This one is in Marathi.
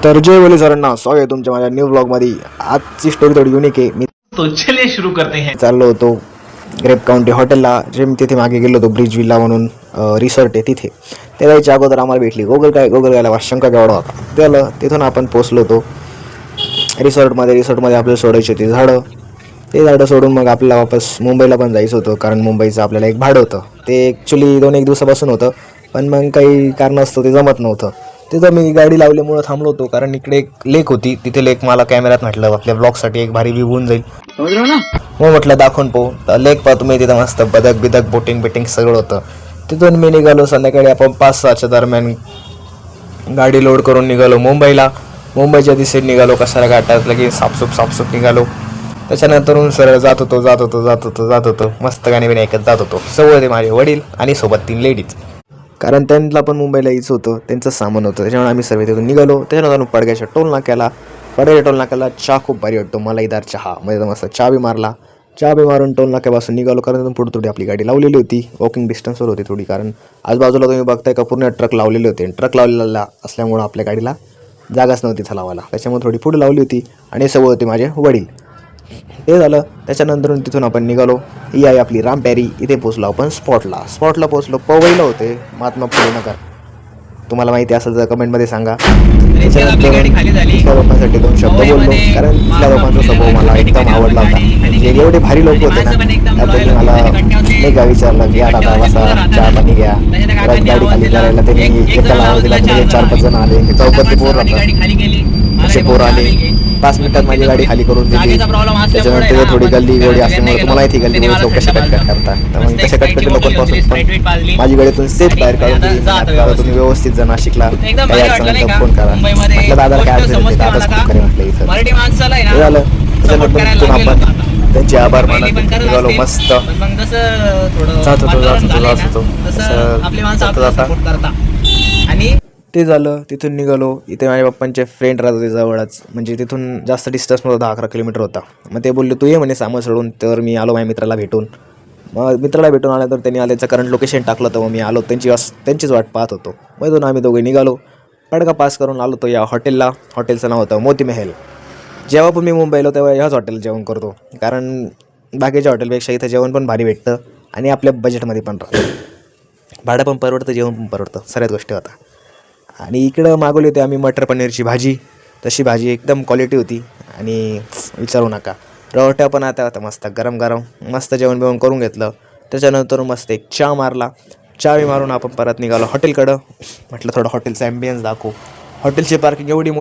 तर जय बोले सरांना स्वागत आहे तुमच्या माझ्या न्यू ब्लॉगमध्ये. आजची स्टोरी थोडी युनिक आहे. मी तो चलिए शुरू करते हैं. चाललो होतो ग्रेप काउंटी हॉटेलला, जे मी तिथे मागे गेलो होतो ब्रिज विला म्हणून रिसॉर्ट आहे तिथे. ते जायच्या अगोदर आम्हाला भेटली गोगलगायला शंका केवढा होता त्याला. तिथून आपण पोचलो होतो रिसॉर्टमध्ये आपल्याला सोडायची होती झाडं. ते झाडं सोडून मग आपल्याला वापस मुंबईला पण जायचं होतं, कारण मुंबईचं आपल्याला एक भाडं होतं. ते ॲक्च्युली 2-1 दिवसापासून होतं, पण मग काही कारण असतं ते जमत नव्हतं. तिथं मी गाडी लावल्यामुळं थांबलो होतो, कारण इकडे एक लेक होती. तिथे लेक मला कॅमेऱ्यात म्हटलं आपल्या ब्लॉगसाठी एक भारी व्ह्यू होऊन जाईल. मग म्हटलं दाखवून तर लेक पाहतो मी तिथं मस्त बिदक बोटिंग सगळं होतं. तिथून मी निघालो. संध्याकाळी आपण 5-6च्या दरम्यान गाडी लोड करून निघालो मुंबईच्या दिशेने निघालो. कसारा घाटात लगेच सापसूप निघालो. त्याच्यानंतर सरळ जात होतो मस्त गाणी बिणी ऐकत जात होतो. सोबत माझे वडील आणि सोबत 3 लेडीज, कारण त्यांना पण मुंबईला यायचं होतं, त्यांचं सामान होतं. त्याच्यामुळे आम्ही सर्व तिथून निघालो. त्याच्यानंतर पडग्याच्या टोल नाक्याला चहा खूप भारी वाटतो, मलाईदार चहा. म्हणजे मस्त चहा बी मारून टोल नाक्यापासून निघालो. कारण तिथून पुढे थोडी आपली गाडी लावलेली होती, वॉकिंग डिस्टन्सवर होती थोडी, कारण आजूबाजूला तुम्ही बघताय का पूर्ण ट्रक लावलेले होते. ट्रक लावलेला असल्यामुळं आपल्या गाडीला जागाच नव्हती लावायला, त्याच्यामुळे थोडी पुढे लावली होती. आणि सोबत होते माझे वडील. ते झालं. त्याच्यानंतर तिथून आपण निघालो. ही आहे आपली रामप्यारी. इथे पोचलो आपण स्पॉटला पोचलो. पवईला होते महात्मा फुले नगर. तुम्हाला माहिती असेल तर कमेंटमध्ये सांगा. लोकांसाठी 2 शब्द बोललो, कारण तिथल्या लोकांचा स्वभाव मला एकदम आवडला होता. म्हणजे एवढे भारी लोक होते ना, त्यापैकी मला नाही का विचारलं की आता बसा चहा पाणी घ्या. परत गाडी खाली करायला त्यांनी एकाला आवाज दिला, 4-5 जण आले. चौकातले पोर राहतात, असे पोर आले. 5 मिनिटात माझी गाडी खाली करून दिली. त्याच्यानंतर थोडी गल्ली गोडी असल्यामुळे तुम्हाला माहिती गल्ली गोडी लोक कसे कटकट करतात. तर मग कसे कटकटी लोकांपासून पण माझी गाडीतून सेफ बाहेर काढून दिली. तुम्ही व्यवस्थित जण शिकला, काही अडचण फोन करा म्हटलं. दादाला काय अडचण होती, दादाच फोन करे म्हटलं. इथं हे झालं. त्याच्यानंतर आपण त्यांचे आभार मानत निघालो. मस्त जात होतो. ते झालं. तिथून निघालो. इथे माझ्या पप्पांचे फ्रेंड राहत होते जवळच, म्हणजे तिथून जास्त डिस्टन्स नव्हता, 10-11 किलोमीटर होता. मग ते बोलले तू ये म्हणे सामान सोडून. तर मी आलो माझ्या मित्राला भेटून. मग मित्राला भेटून आल्यानंतर त्यांनी त्याचं करंट लोकेशन टाकलं. तर मग मी आलो, त्यांचीच वाट पाहत होतो. मग इथून आम्ही दोघे निघालो. पडगा पास करून आलो तो या हॉटेलला. हॉटेलचं नाव होतं मोती महल. जेव्हा पण मी मुंबईला तेव्हा ह्याच हॉटेलला जेवण करतो, कारण बाकीच्या हॉटेलपेक्षा इथं जेवण पण भारी भेटतं आणि आपल्या बजेटमध्ये पण राहतं. भाडं पण परवडतं, जेवण पण परवडतं, सगळ्याच गोष्टी होता. आणि इकडं मागवली होती आम्ही मटर पनीरची भाजी. तशी भाजी एकदम क्वालिटी होती आणि विचारू नका. रोट्या पण आता मस्त गरम मस्त जेवण करून घेतलं. त्याच्यानंतर मस्त एक चहा मारला. चहा मारून आपण परत निघालो हॉटेलकडं. म्हटलं थोडं हॉटेलचा ॲम्बियन्स दाखवू. हॉटेलची पार्किंग एवढी